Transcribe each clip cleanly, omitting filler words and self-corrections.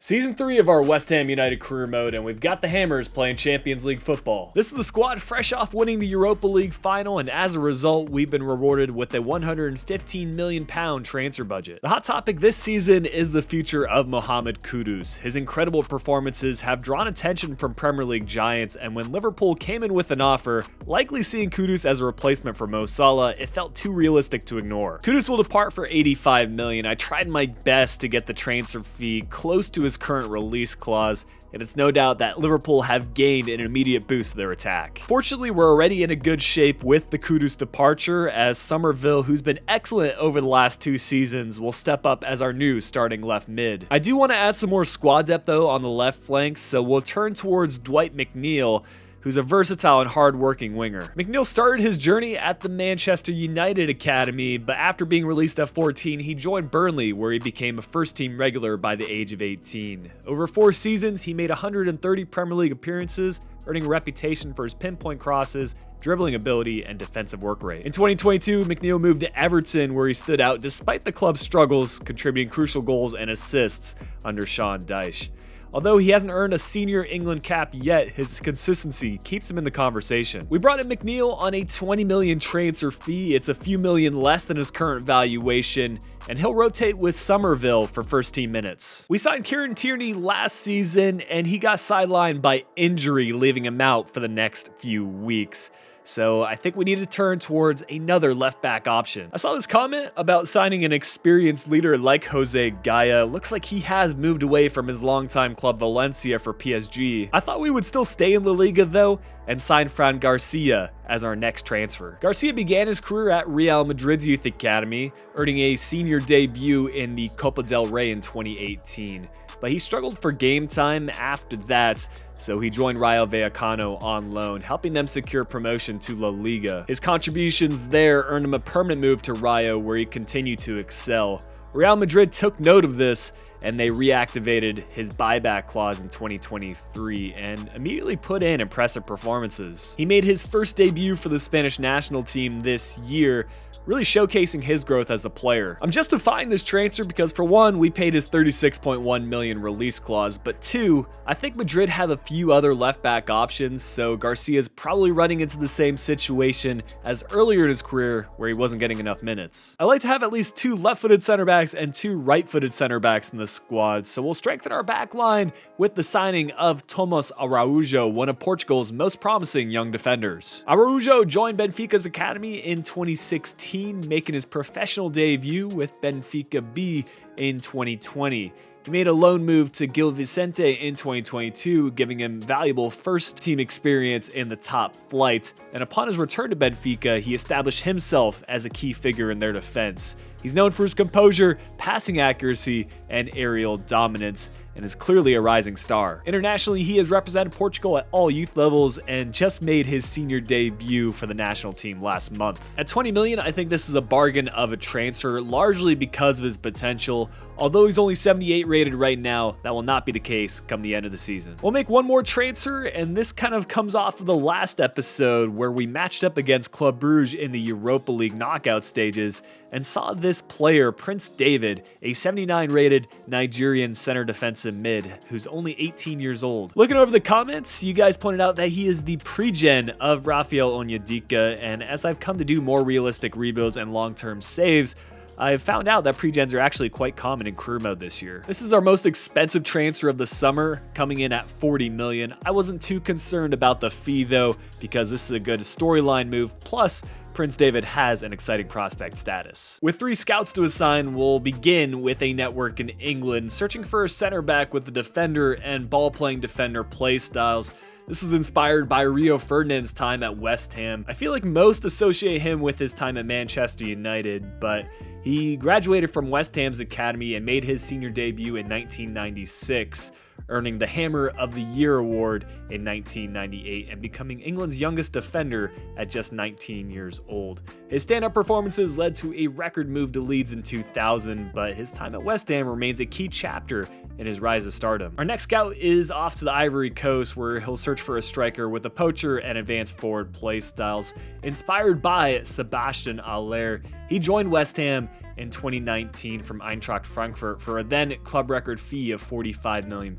Season 3 of our West Ham United career mode, and we've got the Hammers playing Champions League football. This is the squad fresh off winning the Europa League final, and as a result, we've been rewarded with a £115 million transfer budget. The hot topic this season is the future of Mohammed Kudus. His incredible performances have drawn attention from Premier League giants, and when Liverpool came in with an offer, likely seeing Kudus as a replacement for Mo Salah, it felt too realistic to ignore. Kudus will depart for $85 million. I tried my best to get the transfer fee close to his current release clause, and it's no doubt that Liverpool have gained an immediate boost to their attack. Fortunately, we're already in a good shape with the Kudus departure, as Somerville, who's been excellent over the last 2 seasons, will step up as our new starting left mid. I do want to add some more squad depth though on the left flank, so we'll turn towards Dwight McNeil, who's a versatile and hard-working winger. McNeil started his journey at the Manchester United Academy, but after being released at 14, he joined Burnley, where he became a first-team regular by the age of 18. Over 4 seasons, he made 130 Premier League appearances, earning a reputation for his pinpoint crosses, dribbling ability, and defensive work rate. In 2022, McNeil moved to Everton, where he stood out despite the club's struggles, contributing crucial goals and assists under Sean Dyche. Although he hasn't earned a senior England cap yet, his consistency keeps him in the conversation. We brought in McNeil on a $20 million transfer fee. It's a few million less than his current valuation, and he'll rotate with Somerville for first team minutes. We signed Kieran Tierney last season, and he got sidelined by injury, leaving him out for the next few weeks. So I think we need to turn towards another left back option. I saw this comment about signing an experienced leader like Jose Gaia. Looks like he has moved away from his longtime club Valencia for PSG. I thought we would still stay in La Liga though, and sign Fran Garcia as our next transfer. Garcia began his career at Real Madrid's youth academy, earning a senior debut in the Copa del Rey in 2018. But he struggled for game time after that, so he joined Rayo Vallecano on loan, helping them secure promotion to La Liga. His contributions there earned him a permanent move to Rayo, where he continued to excel. Real Madrid took note of this, and they reactivated his buyback clause in 2023 and immediately put in impressive performances. He made his first debut for the Spanish national team this year, really showcasing his growth as a player. I'm justifying this transfer because, for one, we paid his $36.1 million release clause, but 2, I think Madrid have a few other left back options, so Garcia's probably running into the same situation as earlier in his career where he wasn't getting enough minutes. I like to have at least 2 left-footed center backs and 2 right-footed center backs in the squad, so we'll strengthen our back line with the signing of Tomas Araujo, one of Portugal's most promising young defenders. Araujo joined Benfica's academy in 2016, making his professional debut with Benfica B in 2020. He made a loan move to Gil Vicente in 2022, giving him valuable first-team experience in the top flight, and upon his return to Benfica, he established himself as a key figure in their defense. He's known for his composure, passing accuracy, and aerial dominance, and is clearly a rising star. Internationally, he has represented Portugal at all youth levels and just made his senior debut for the national team last month. At $20 million, I think this is a bargain of a transfer, largely because of his potential. Although he's only 78 rated right now, that will not be the case come the end of the season. We'll make one more transfer, and this kind of comes off of the last episode where we matched up against Club Brugge in the Europa League knockout stages and saw this player, Prince David, a 79 rated Nigerian center defensive mid who's only 18 years old. Looking over the comments, you guys pointed out that he is the pre-gen of Rafael Onyedika, and as I've come to do more realistic rebuilds and long-term saves, I've found out that pre-gens are actually quite common in career mode this year. This is our most expensive transfer of the summer, coming in at $40 million. I wasn't too concerned about the fee though, because this is a good storyline move, plus Prince David has an exciting prospect status. With 3 scouts to assign, we'll begin with a network in England, searching for a center back with the defender and ball-playing defender play styles. This is inspired by Rio Ferdinand's time at West Ham. I feel like most associate him with his time at Manchester United, but he graduated from West Ham's academy and made his senior debut in 1996, earning the Hammer of the Year award in 1998 and becoming England's youngest defender at just 19 years old. His stand-up performances led to a record move to Leeds in 2000, but his time at West Ham remains a key chapter in his rise to stardom. Our next scout is off to the Ivory Coast, where he'll search for a striker with a poacher and advanced forward play styles. Inspired by Sebastian Aller, he joined West Ham in 2019 from Eintracht Frankfurt for a then club record fee of £45 million.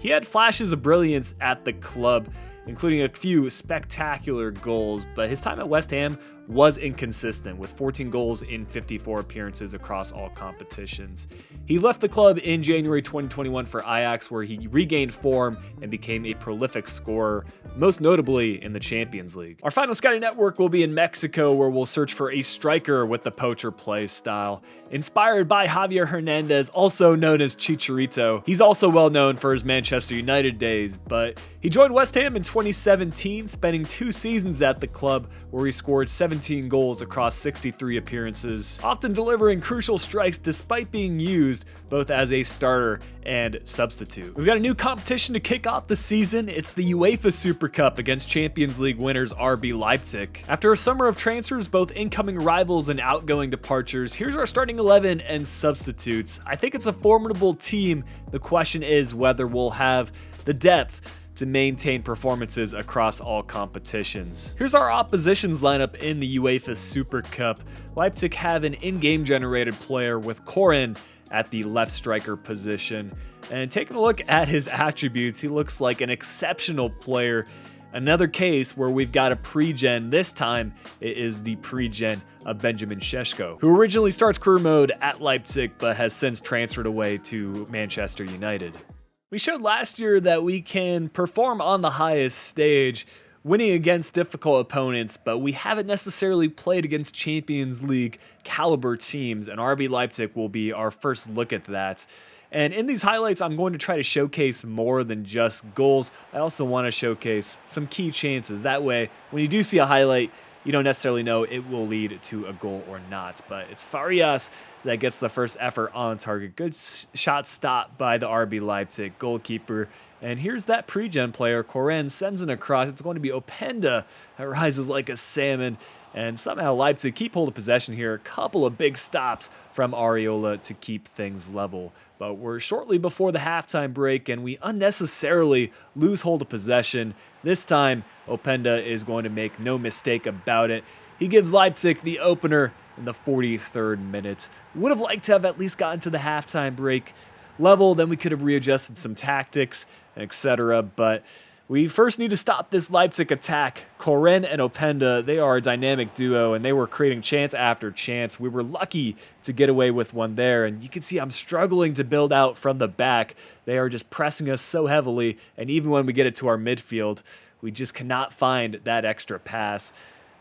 He had flashes of brilliance at the club, including a few spectacular goals, but his time at West Ham was inconsistent, with 14 goals in 54 appearances across all competitions. He left the club in January 2021 for Ajax, where he regained form and became a prolific scorer, most notably in the Champions League. Our final scouting network will be in Mexico, where we'll search for a striker with the poacher play style. Inspired by Javier Hernandez, also known as Chicharito, he's also well known for his Manchester United days, but he joined West Ham in 2017, spending 2 seasons at the club, where he scored 17 goals across 63 appearances, often delivering crucial strikes despite being used both as a starter and substitute. We've got a new competition to kick off the season. It's the UEFA Super Cup against Champions League winners RB Leipzig. After a summer of transfers, both incoming rivals and outgoing departures, here's our starting 11 and substitutes. I think it's a formidable team. The question is whether we'll have the depth to maintain performances across all competitions. Here's our oppositions lineup in the UEFA Super Cup. Leipzig have an in-game generated player with Koren at the left striker position. And taking a look at his attributes, he looks like an exceptional player. Another case where we've got a pre-gen. This time it is the pre-gen of Benjamin Šeško, who originally starts career mode at Leipzig but has since transferred away to Manchester United. We showed last year that we can perform on the highest stage, winning against difficult opponents, but we haven't necessarily played against Champions League caliber teams, and RB Leipzig will be our first look at that. And in these highlights, I'm going to try to showcase more than just goals. I also want to showcase some key chances. That way, when you do see a highlight, you don't necessarily know it will lead to a goal or not. But it's Farias that gets the first effort on target. Good shot stop by the RB Leipzig goalkeeper. And here's that pre-gen player. Koren sends it across. It's going to be Openda that rises like a salmon. And somehow Leipzig keep hold of possession here. A couple of big stops from Areola to keep things level. But we're shortly before the halftime break, and we unnecessarily lose hold of possession. This time, Openda is going to make no mistake about it. He gives Leipzig the opener in the 43rd minute. Would have liked to have at least gotten to the halftime break level, then we could have readjusted some tactics, etc. But we first need to stop this Leipzig attack. Koren and Openda, they are a dynamic duo, and they were creating chance after chance. We were lucky to get away with one there, and you can see I'm struggling to build out from the back. They are just pressing us so heavily, and even when we get it to our midfield, we just cannot find that extra pass.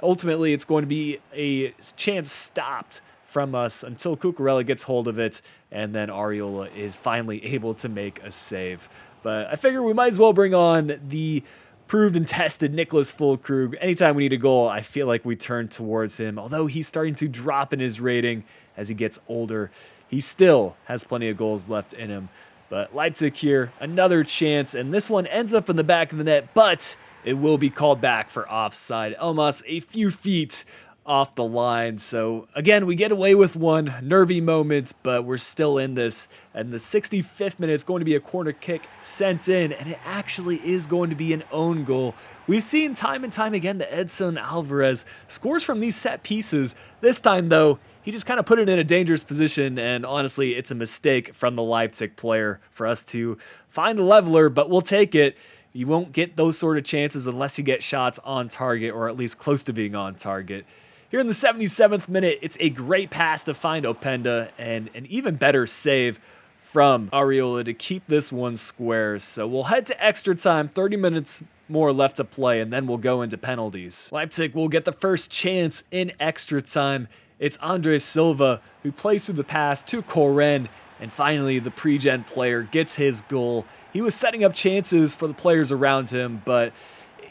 Ultimately, it's going to be a chance stopped from us until Cucurella gets hold of it, and then Areola is finally able to make a save. But I figure we might as well bring on the proved and tested Nicholas Füllkrug. Anytime we need a goal, I feel like we turn towards him. Although he's starting to drop in his rating as he gets older, he still has plenty of goals left in him. But Leipzig here, another chance, and this one ends up in the back of the net, but it will be called back for offside. Almost a few feet off the line. So again, we get away with one. Nervy moment, but we're still in this. And the 65th minute, it's going to be a corner kick sent in, and it actually is going to be an own goal. We've seen time and time again that Edson Alvarez scores from these set pieces. This time, though, he just kind of put it in a dangerous position, and honestly, it's a mistake from the Leipzig player for us to find the leveler, but we'll take it. You won't get those sort of chances unless you get shots on target, or at least close to being on target. Here in the 77th minute, it's a great pass to find Openda, and an even better save from Areola to keep this one square. So we'll head to extra time, 30 minutes more left to play, and then we'll go into penalties. Leipzig will get the first chance in extra time. It's Andres Silva who plays through the pass to Koren, and finally the pre-gen player gets his goal. He was setting up chances for the players around him, but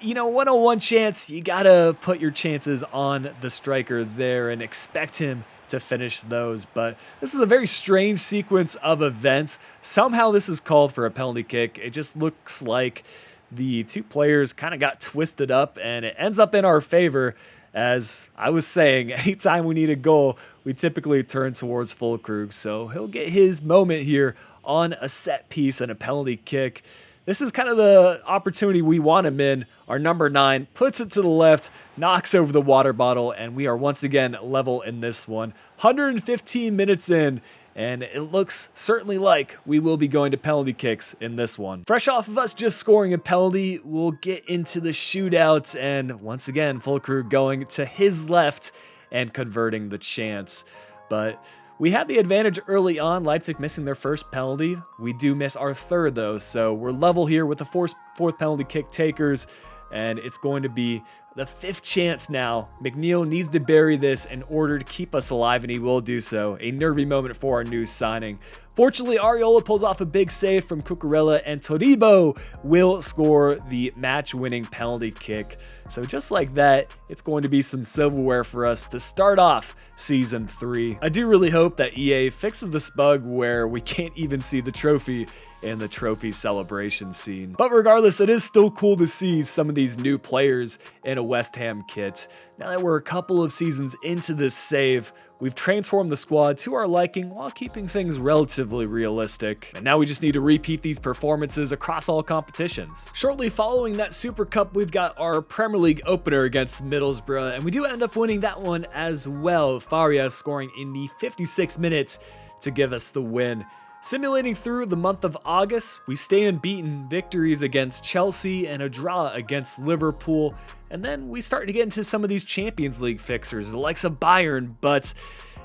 you know, 1-on-1 chance, you gotta put your chances on the striker there and expect him to finish those. But this is a very strange sequence of events. Somehow this is called for a penalty kick. It just looks like the two players kind of got twisted up, and it ends up in our favor. As I was saying, anytime we need a goal, we typically turn towards Füllkrug, so he'll get his moment here on a set piece and a penalty kick. This is kind of the opportunity we want him in. Our number 9 puts it to the left, knocks over the water bottle, and we are once again level in this one. 115 minutes in, and it looks certainly like we will be going to penalty kicks in this one. Fresh off of us just scoring a penalty, we'll get into the shootout, and once again, full crew going to his left and converting the chance. But we had the advantage early on, Leipzig missing their first penalty. We do miss our third though, so we're level here with the fourth penalty kick takers, and it's going to be the 5th chance now. McNeil needs to bury this in order to keep us alive, and he will do so. A nervy moment for our new signing. Fortunately, Areola pulls off a big save from Cucurella, and Todibo will score the match-winning penalty kick. So just like that, it's going to be some silverware for us to start off Season 3. I do really hope that EA fixes this bug where we can't even see the trophy in the trophy celebration scene. But regardless, it is still cool to see some of these new players in a West Ham kit. Now that we're a couple of seasons into this save, we've transformed the squad to our liking while keeping things relatively realistic. And now we just need to repeat these performances across all competitions. Shortly following that Super Cup, we've got our Premier League opener against Middlesbrough, and we do end up winning that one as well. Faria scoring in the 56th minute to give us the win. Simulating through the month of August, we stay unbeaten, victories against Chelsea and a draw against Liverpool, and then we start to get into some of these Champions League fixtures, the likes of Bayern. But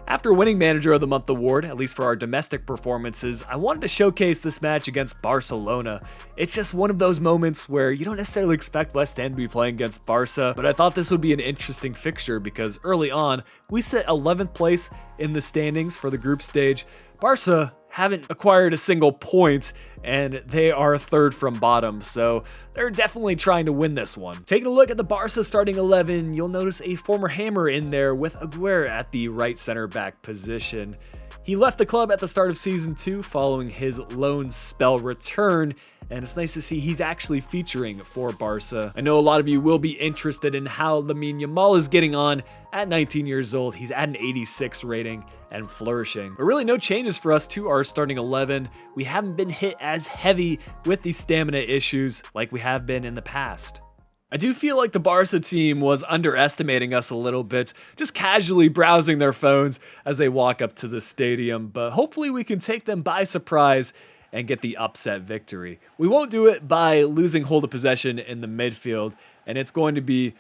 after winning Manager of the Month award, at least for our domestic performances, I wanted to showcase this match against Barcelona. It's just one of those moments where you don't necessarily expect West Ham to be playing against Barca, but I thought this would be an interesting fixture because early on, we sit 11th place in the standings for the group stage. Barca haven't acquired a single point, and they are 3rd from bottom, so they're definitely trying to win this one. Taking a look at the Barca starting 11, you'll notice a former Hammer in there with Aguirre at the right center back position. He left the club at the start of Season 2 following his loan spell return, and it's nice to see he's actually featuring for Barca. I know a lot of you will be interested in how Lamine Yamal is getting on at 19 years old. He's at an 86 rating and flourishing. But really no changes for us to our starting 11. We haven't been hit as heavy with these stamina issues like we have been in the past. I do feel like the Barca team was underestimating us a little bit, just casually browsing their phones as they walk up to the stadium, but hopefully we can take them by surprise and get the upset victory. We won't do it by losing hold of possession in the midfield, and it's going to be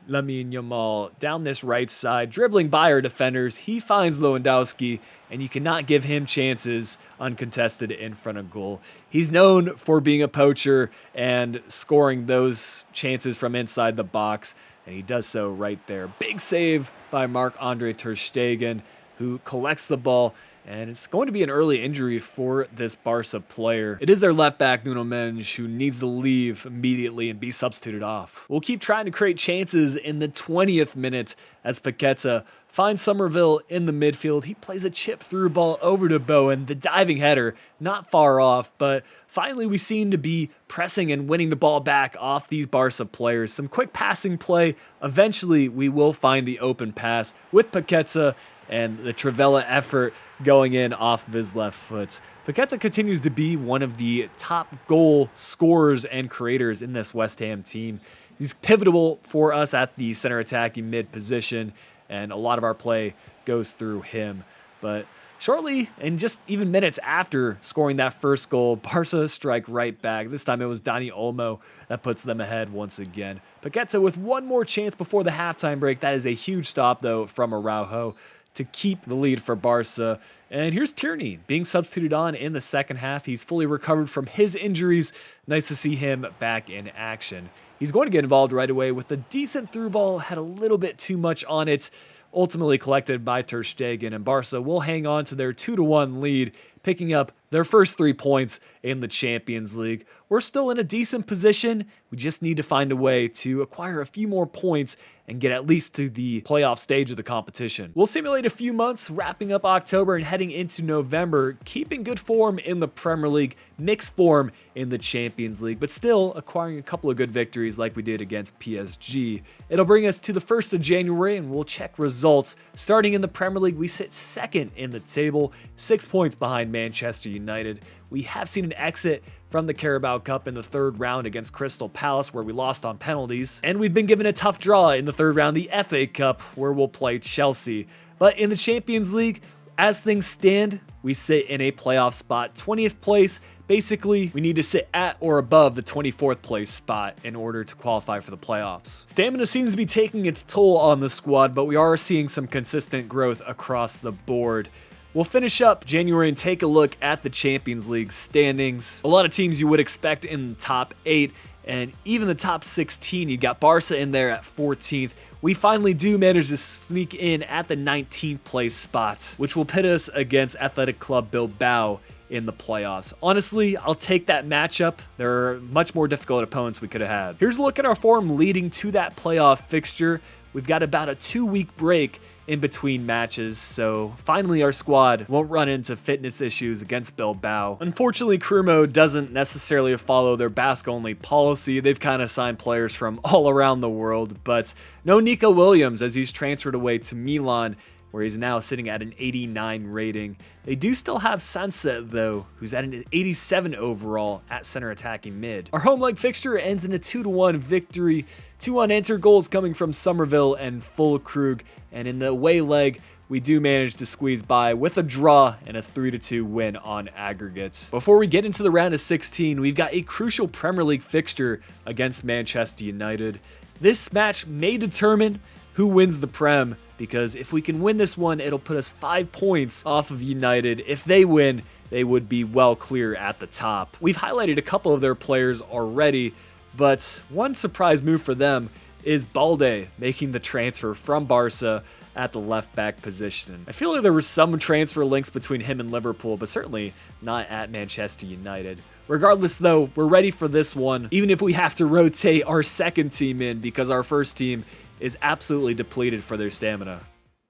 Lamine Yamal down this right side, dribbling by our defenders. He finds Lewandowski, and you cannot give him chances uncontested in front of goal. He's known for being a poacher and scoring those chances from inside the box, and he does so right there. Big save by Marc-Andre ter Stegen, who collects the ball, and it's going to be an early injury for this Barca player. It is their left back, Nuno Mendes, who needs to leave immediately and be substituted off. We'll keep trying to create chances in the 20th minute as Paqueta finds Somerville in the midfield. He plays a chip through ball over to Bowen, the diving header, not far off, but finally we seem to be pressing and winning the ball back off these Barca players. Some quick passing play. Eventually we will find the open pass with Paqueta, and the Trivela effort going in off of his left foot. Paqueta continues to be one of the top goal scorers and creators in this West Ham team. He's pivotal for us at the center attacking mid position, and a lot of our play goes through him. But shortly, and just even minutes after scoring that first goal, Barca strike right back. This time it was Dani Olmo that puts them ahead once again. Paqueta with one more chance before the halftime break. That is a huge stop, though, from Araujo to keep the lead for Barca. And here's Tierney being substituted on in the second half. He's fully recovered from his injuries. Nice to see him back in action. He's going to get involved right away with a decent through ball, had a little bit too much on it, ultimately collected by ter Stegen, and Barca will hang on to their 2-1 lead, picking up their first 3 points in the Champions League. We're still in a decent position. We just need to find a way to acquire a few more points and get at least to the playoff stage of the competition. We'll simulate a few months, wrapping up October and heading into November, keeping good form in the Premier League, mixed form in the Champions League, but still acquiring a couple of good victories like we did against PSG. It'll bring us to the 1st of January, and we'll check results. Starting in the Premier League, we sit 2nd in the table, 6 points behind behind Manchester United. We have seen an exit from the Carabao Cup in the third round against Crystal Palace, where we lost on penalties. And we've been given a tough draw in the third round, the FA Cup, where we'll play Chelsea. But in the Champions League, as things stand, we sit in a playoff spot, 20th place. Basically, we need to sit at or above the 24th place spot in order to qualify for the playoffs. Stamina seems to be taking its toll on the squad, but we are seeing some consistent growth across the board. We'll finish up January and take a look at the Champions League standings. A lot of teams you would expect in the top 8, and even the top 16. You got Barca in there at 14th. We finally do manage to sneak in at the 19th place spot, which will pit us against Athletic Club Bilbao in the playoffs. Honestly, I'll take that matchup. There are much more difficult opponents we could have had. Here's a look at our form leading to that playoff fixture. We've got about a 2-week break in between matches, so finally our squad won't run into fitness issues against Bilbao. Unfortunately, career mode doesn't necessarily follow their Basque-only policy. They've kind of signed players from all around the world, but no Nico Williams as he's transferred away to Milan, where he's now sitting at an 89 rating. They do still have Sunset, though, who's at an 87 overall at center attacking mid. Our home leg fixture ends in a 2-1 victory. 2 unanswered goals coming from Somerville and Fulkrug, and in the away leg, we do manage to squeeze by with a draw and a 3-2 win on aggregate. Before we get into the round of 16, we've got a crucial Premier League fixture against Manchester United. This match may determine who wins the Prem, because if we can win this one, it'll put us 5 points off of United. If they win, they would be well clear at the top. We've highlighted a couple of their players already, but one surprise move for them is Balde making the transfer from Barca at the left back position. I feel like there were some transfer links between him and Liverpool, but certainly not at Manchester United. Regardless though, we're ready for this one, even if we have to rotate our second team in because our first team is absolutely depleted for their stamina.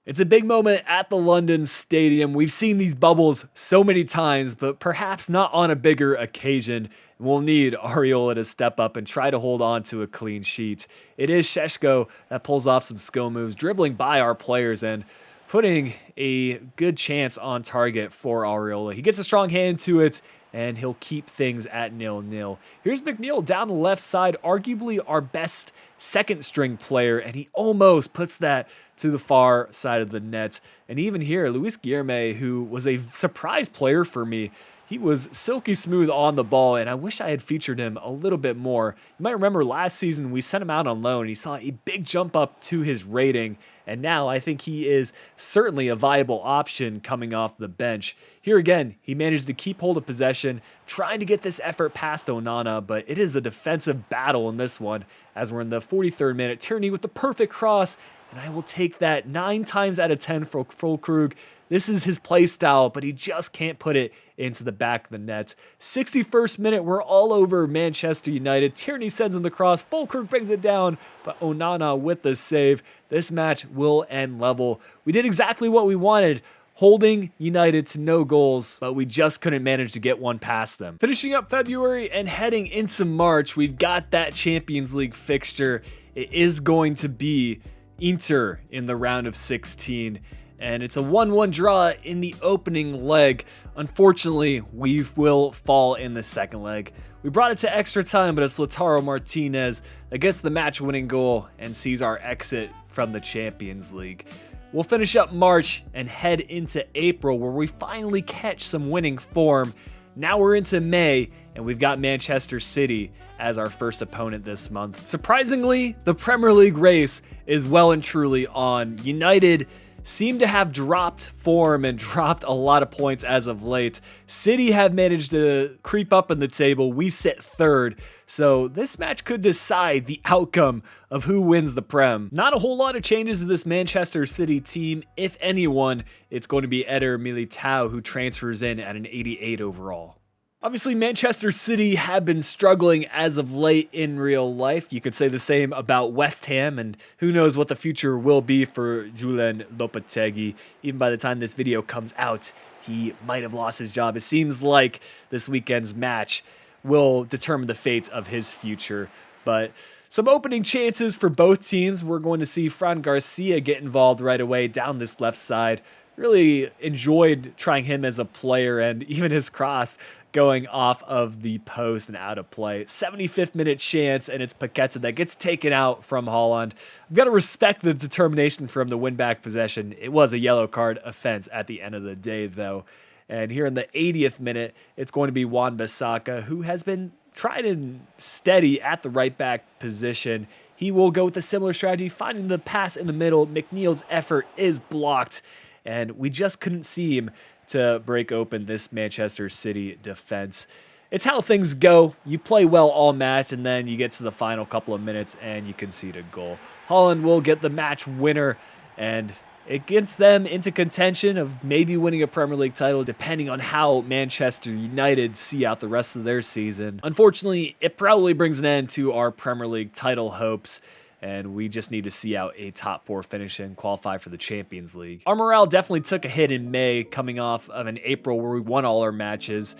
It's a big moment at the London Stadium. We've seen these bubbles so many times, but perhaps not on a bigger occasion. We'll need Areola to step up and try to hold on to a clean sheet. It is Šeško that pulls off some skill moves, dribbling by our players and putting a good chance on target for Areola. He gets a strong hand to it, and he'll keep things at 0-0. Here's McNeil down the left side, arguably our best second string player, and he almost puts that to the far side of the net. And even here, Luis Guilherme, who was a surprise player for me, he was silky smooth on the ball, and I wish I had featured him a little bit more. You might remember last season we sent him out on loan, and he saw a big jump up to his rating, and now I think he is certainly a viable option coming off the bench. Here again, he managed to keep hold of possession, trying to get this effort past Onana, but it is a defensive battle in this one, as we're in the 43rd minute. Tierney with the perfect cross, and I will take that 9 times out of 10 for Fulkrug. This is his play style, but he just can't put it into the back of the net. 61st minute, we're all over Manchester United. Tierney sends in the cross. Fulkrug brings it down, but Onana with the save. This match will end level. We did exactly what we wanted, holding United to no goals, but we just couldn't manage to get one past them. Finishing up February and heading into March, we've got that Champions League fixture. It is going to be Inter in the round of 16. And it's a 1-1 draw in the opening leg. Unfortunately, we will fall in the second leg. We brought it to extra time, but it's Lautaro Martinez that gets the match-winning goal and sees our exit from the Champions League. We'll finish up March and head into April, where we finally catch some winning form. Now we're into May, and we've got Manchester City as our first opponent this month. Surprisingly, the Premier League race is well and truly on. United seem to have dropped form and dropped a lot of points as of late. City have managed to creep up in the table. We sit third. So this match could decide the outcome of who wins the Prem. Not a whole lot of changes to this Manchester City team. If anyone, it's going to be Eder Militao, who transfers in at an 88 overall. Obviously, Manchester City have been struggling as of late in real life. You could say the same about West Ham, and who knows what the future will be for Julen Lopetegui. Even by the time this video comes out, he might have lost his job. It seems like this weekend's match will determine the fate of his future. But some opening chances for both teams. We're going to see Fran Garcia get involved right away down this left side. really enjoyed trying him as a player, and even his cross going off of the post and out of play. 75th minute chance, and it's Paqueta that gets taken out from Haaland. I've got to respect the determination for him to win back possession. It was a yellow card offense at the end of the day, though. And here in the 80th minute, it's going to be Wan-Bissaka, who has been tried and steady at the right back position. He will go with a similar strategy, finding the pass in the middle. McNeil's effort is blocked, and we just couldn't see him to break open this Manchester City defense. It's how things go. You play well all match, and then you get to the final couple of minutes and you concede a goal. Haaland will get the match winner, and it gets them into contention of maybe winning a Premier League title, depending on how Manchester United see out the rest of their season. Unfortunately, it probably brings an end to our Premier League title hopes, and we just need to see out a top 4 finish and qualify for the Champions League. Our morale definitely took a hit in May, coming off of an April where we won all our matches.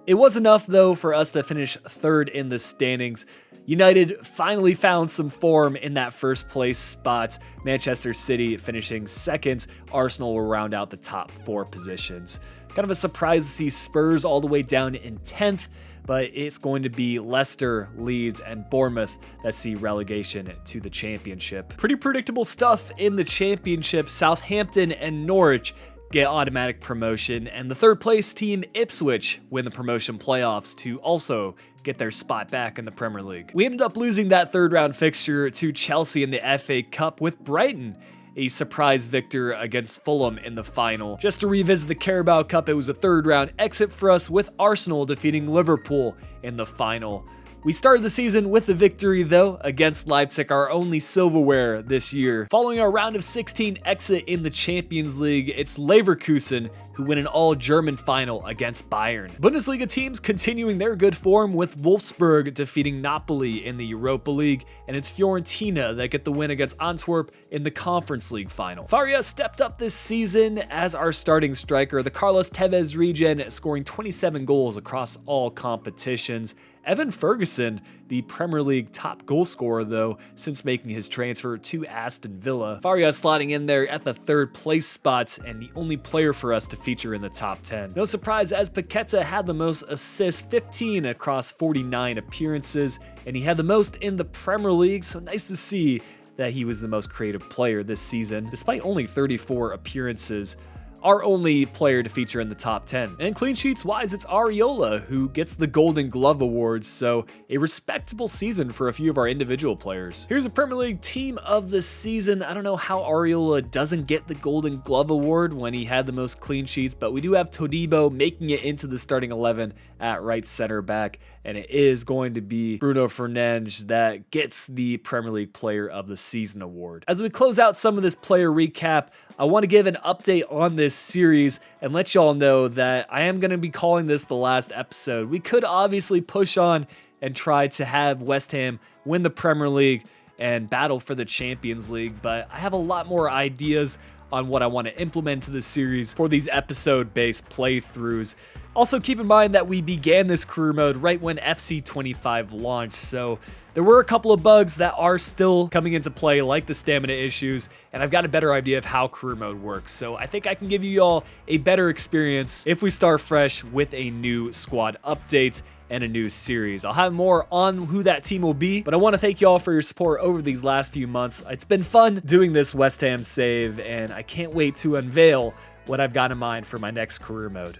It was enough, though, for us to finish 3rd in the standings. United finally found some form in that first place spot. Manchester City finishing 2nd. Arsenal will round out the top 4 positions. Kind of a surprise to see Spurs all the way down in 10th, but it's going to be Leicester, Leeds, and Bournemouth that see relegation to the Championship. Pretty predictable stuff in the Championship. Southampton and Norwich get automatic promotion, and the 3rd place team, Ipswich, win the promotion playoffs to also get their spot back in the Premier League. We ended up losing that 3rd round fixture to Chelsea in the FA Cup, with Brighton a surprise victor against Fulham in the final. Just to revisit the Carabao Cup, it was a 3rd round exit for us, with Arsenal defeating Liverpool in the final. We started the season with a victory, though, against Leipzig, our only silverware this year. Following our round of 16 exit in the Champions League, it's Leverkusen who win an all-German final against Bayern. Bundesliga teams continuing their good form, with Wolfsburg defeating Napoli in the Europa League, and it's Fiorentina that get the win against Antwerp in the Conference League final. Faria stepped up this season as our starting striker, the Carlos Tevez regen, scoring 27 goals across all competitions. Evan Ferguson, the Premier League top goal scorer, though, since making his transfer to Aston Villa. Faria slotting in there at the 3rd place spot, and the only player for us to feature in the top 10. No surprise, as Paqueta had the most assists, 15 across 49 appearances, and he had the most in the Premier League, so nice to see that he was the most creative player this season, despite only 34 appearances. Our only player to feature in the top 10. And clean sheets wise, it's Areola who gets the Golden Glove Awards, so a respectable season for a few of our individual players. Here's a Premier League team of the season. I don't know how Areola doesn't get the Golden Glove Award when he had the most clean sheets, but we do have Todibo making it into the starting 11 at right center back, and it is going to be Bruno Fernandes that gets the Premier League Player of the Season award. As we close out some of this player recap, I want to give an update on this series and let y'all know that I am going to be calling this the last episode. We could obviously push on and try to have West Ham win the Premier League and battle for the Champions League, but I have a lot more ideas on what I want to implement to this series for these episode-based playthroughs. Also, keep in mind that we began this career mode right when FC25 launched, so there were a couple of bugs that are still coming into play, like the stamina issues, and I've got a better idea of how career mode works, so I think I can give you all a better experience if we start fresh with a new squad update and a new series. I'll have more on who that team will be, but I want to thank y'all for your support over these last few months. It's been fun doing this West Ham save, and I can't wait to unveil what I've got in mind for my next career mode.